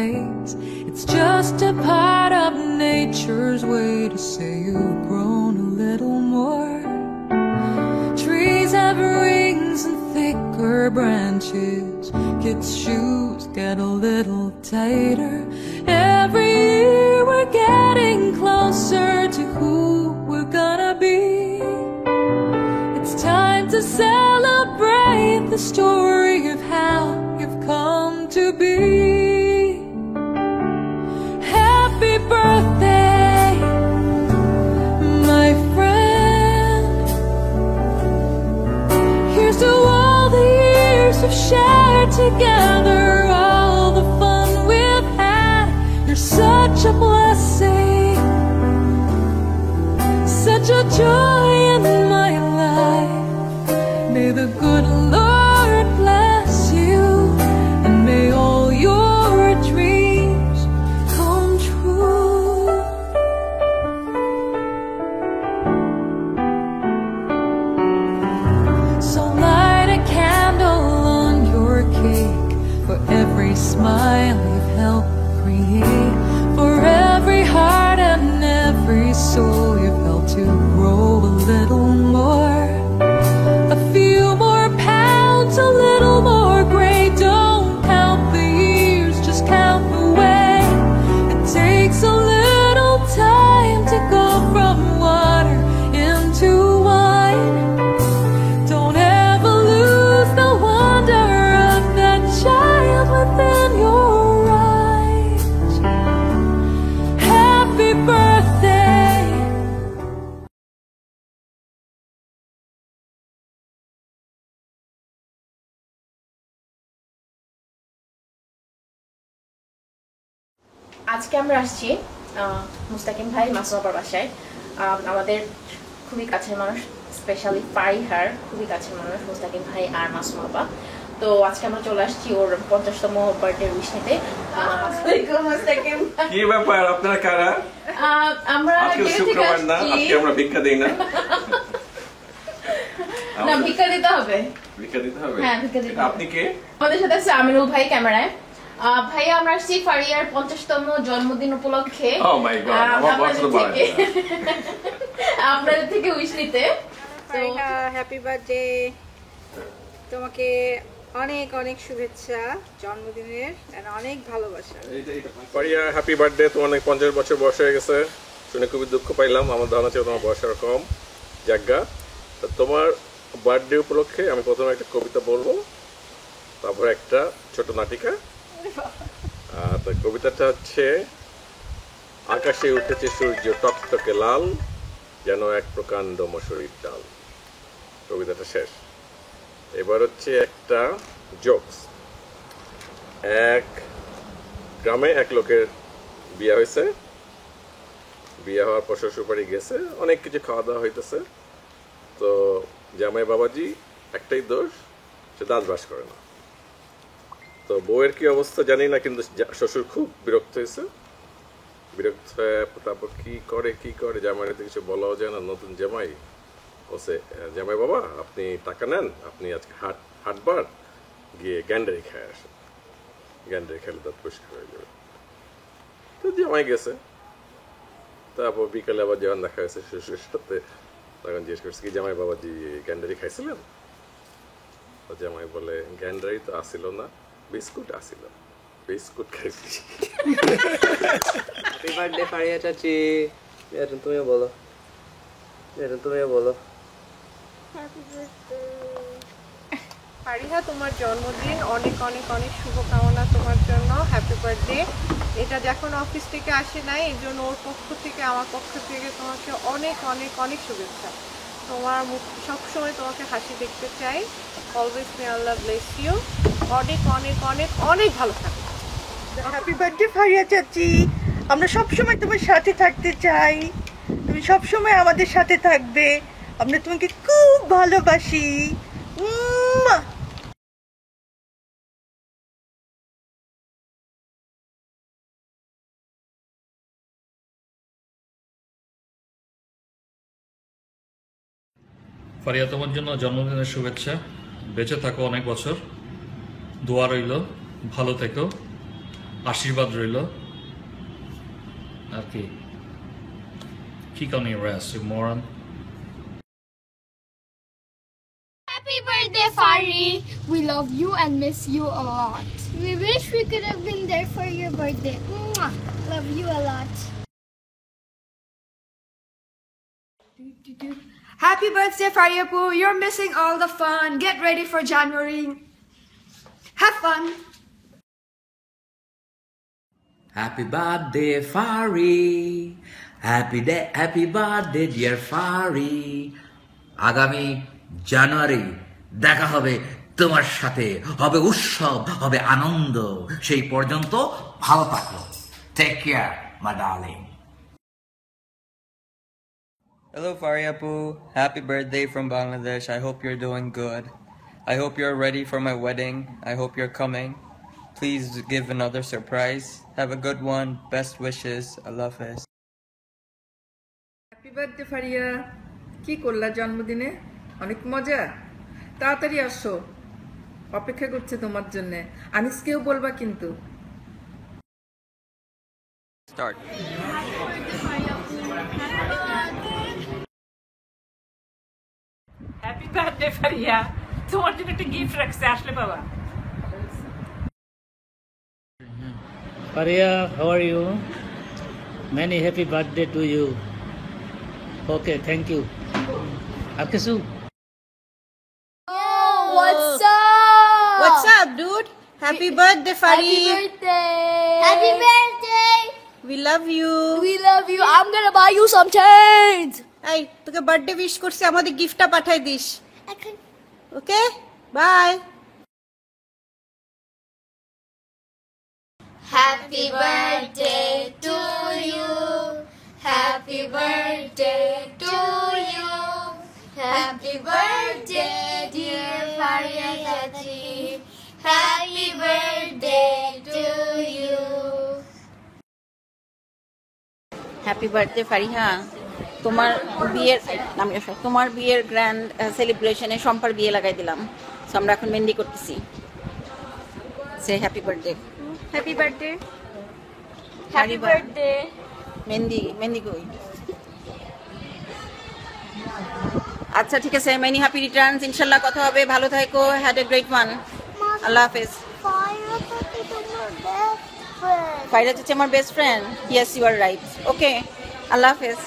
ways. It's just a part of nature's way to say you've grown a little more. Trees have rings and thicker branches. Kids' shoes get a little tighter. Every year we're getting closer to who we're gonna be. It's time to celebrate the story of how you've come to be. Happy birthday, my friend. Here's to all the years we've shared together, all the fun we've had. You're such a blessing, such a joy in my life. May the good Lord bless you, and may all your dreams come true. So light a candle on your cake for every smile you've helped create, for every heart and every soul you've helped to grow a little more. A few more pounds, a little more gray. Don't count the years, just count the way. It takes a little time to go from water into wine. Don't ever lose the wonder of that child within your eyes. Happy birthday. আজকে আমরা আসছি মুস্তাকিম ভাই মাসুমাপার বাসায়। আমাদের খুবই কাছের মানুষ, specially ফারিহার খুবই কাছের মানুষ মুস্তাকিম ভাই আর মাসুমাপা। তো আজকে আমরা চলে আসছি ওর 50তম বার্থডে উইশ নিতে। মুস্তাকিম, কি ব্যাপার, আপনারা কারা? আমরা আজকে শুক্রবার না, আজকে আমরা ভিক্ষা দেই না। না, ভিক্ষা দিতে হবে। ভিক্ষা দিতে হবে? হ্যাঁ, ভিক্ষা দিতে হবে। আপনি কে? আমাদের সাথে আছে আমিনুল ভাই ক্যামেরায়। ভাইয়া আমরা আসছি ফারিয়ার 50তম জন্মদিন উপলক্ষে আপনাদের থেকে উইশ নিতে। হ্যাপি বার্থডে, তোমাকে অনেক অনেক শুভেচ্ছা জন্মদিনের, অনেক ভালোবাসা। Faria, happy birthday. তোমার অনেক 50 বছর বয়স হয়ে গেছে, শুনে খুবই দুঃখ পাইলাম। আমার ধারণা ছিল তোমার বয়স আরো কম। জায়গা তোমার বার্থডে উপলক্ষে আমি প্রথমে একটা কবিতা বলবো, তারপর একটা ছোট নাটিকা। তো কবিতাটা হচ্ছে, আকাশে উঠেছে সূর্য টকটকে লাল, যেন এক প্রকাণ্ড মশারির ডাল। কবিতাটা শেষ। এবার হচ্ছে একটা জোকস। এক গ্রামে এক লোকের বিয়ে হয়েছে। বিয়ে হওয়ার পর শ্বশুরবাড়ি গেছে, অনেক কিছু খাওয়া দাওয়া হইতেছে। তো জামাই বাবাজি একটাই দোষ, সে দাঁত ব্রাশ করে না। তো বউয়ের কি অবস্থা জানি না, কিন্তু শ্বশুর খুব বিরক্ত হয়েছে। বিরক্ত হয়ে তারপর কি করে জামাইয়ের কিছু বলাও যায় না। নতুন জামাই বলছে, জামাই বাবা আপনি টাকা নেন, আপনি আজকে হাটবার গিয়ে গ্যান্ডারি খায় আসেন, গ্যান্ডারি খেলে দাঁত পরিষ্কার হয়ে যাবে। তো জামাই গেছে। তারপর বিকালে আবার যখন দেখা গেছে শ্বশুরের সাথে, তখন জিজ্ঞেস করছে, কি জামাই বাবাজি গ্যান্ডারি খাইছিলেন? তো জামাই বলে, গ্যান্ডারি তো আসিল না, বিস্কুট আসিল, বিস্কুট খাইছি। হ্যাপি বার্থডে ফারিয়া চাচি। এখন তুমিও বলো, তুমিও বলো। ফারিহা, তোমার জন্মদিন, অনেক অনেক অনেক শুভকামনা তোমার জন্য। Happy birthday. এটা যখন অফিস থেকে আসে নাই, এই জন্য ওর পক্ষ থেকে আমার পক্ষ থেকে তোমাকে অনেক অনেক অনেক শুভেচ্ছা। তোমার মুখ সবসময় তোমাকে হাসি দেখতে চাই। Always may Allah bless you. অনেক অনেক অনেক অনেক ভালো থাকো। হ্যাপি বার্থডে ফারিয়া চাচি, আমরা সবসময় তোমার সাথে থাকতে চাই, তুমি সবসময় আমাদের সাথে থাকবে, আমরা তোমাকে খুব ভালোবাসি। ফারিয়া, তোমার জন্য জন্মদিনের শুভেচ্ছা। বেঁচে থাকো অনেক বছর, দোয়া রইল, ভালো থেকো। আশীর্বাদ রইল আর কি keep on your rest you moron. Happy birthday, Fari! We love you and miss you a lot. We wish we could have been there for your birthday. Mwah! Love you a lot. Happy birthday, Fariapu! You're missing all the fun. Get ready for January. Have fun! Happy birthday, Fari! Happy birthday, dear Fari! আগামী জানুয়ারি দেখা হবে তোমার সাথে, হবে উৎসব, হবে আনন্দ। সেই পর্যন্ত ভালো থাকো। Take care my darling. Hello Fariapu, happy birthday from Bangladesh. I hope you're doing good. I hope you're ready for my wedding. I hope you're coming. Please give another surprise. Have a good one. Best wishes. Allah Hafiz. Happy birthday Faria, কি করলা জন্মদিনে? অনেক মজা। তাড়াতাড়ি আসো, অপেক্ষা করছে তোমার জন্য। আনিসকেও বলবা কিন্তু। Start. হ্যাপি বার্থডে ফারিয়া, তোমার জন্য একটা গিফট রাখছে, আসলে বাবা। Faria, how are you? Many happy birthday to you. Okay, thank you. Akisu. What's up? What's up, dude? Happy birthday, Fari. Happy birthday! Happy birthday! We love you. We love you. I'm gonna buy you some chains. এই তোকে birthday wish করছি, আমাদের গিফটটা পাঠাই দিস। Okay, bye. Happy birthday to you. Happy birthday to you. Happy birthday, dear Faria Chachi. Happy birthday to you. Happy birthday Fariha, তোমার বিয়ের grand সেলিব্রেশনে সম্পার বিয়ে লাগাই দিলাম। সো আমরা এখন মেহেন্দি করতেছি। সে happy birthday. Happy birthday. Happy birthday. মেহেন্দি কই? আচ্ছা ঠিক আছে, মেনি হ্যাপি রিটার্নস। ইনশাল্লাহ কথা হবে, ভালো থাকো। Had a great one. Allah হাফেজ। ফাইরা হচ্ছে আমার best friend. Yes, you are right. Okay, Allah হাফেজ।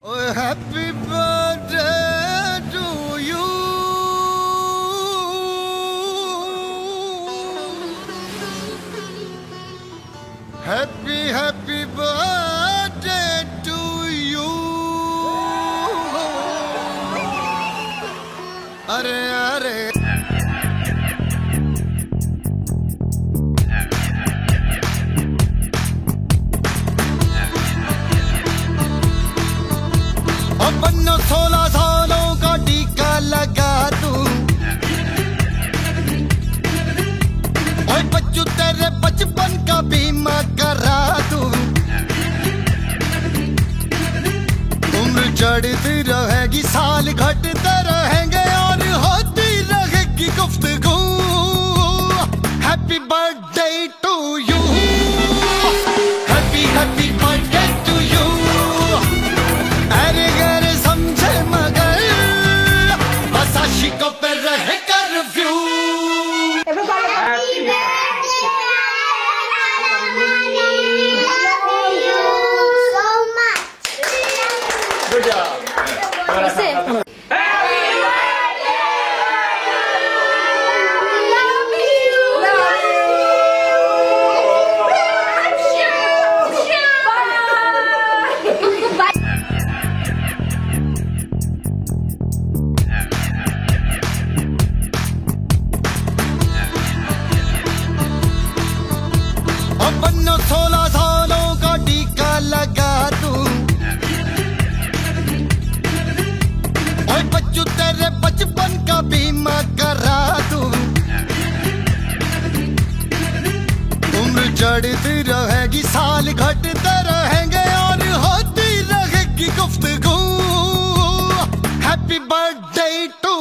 Oh, happy birthday to you. Happy birthday to you. Are अपन 16 सालों का टीका लगा दूं। ओए बच्चू तेरे बचपन का बीमा करा दूं। उम्र चढ़ती रहेगी, साल घटते रहेंगे और होती रहेगी गुफ्तगू। Happy birthday to you. Happy birthday to you. अरे गैर समझे मगर बस आशिकों पे रहे कर्फ्यू। Good job. अपन 16 सालों का टीका लगा दूं। ओए बच्चू तेरे बचपन का बीमा करा दूं। बढ़ती रहेगी, साल घटते रहेंगे और होती रहेगी गुफ्तगू। Happy birthday to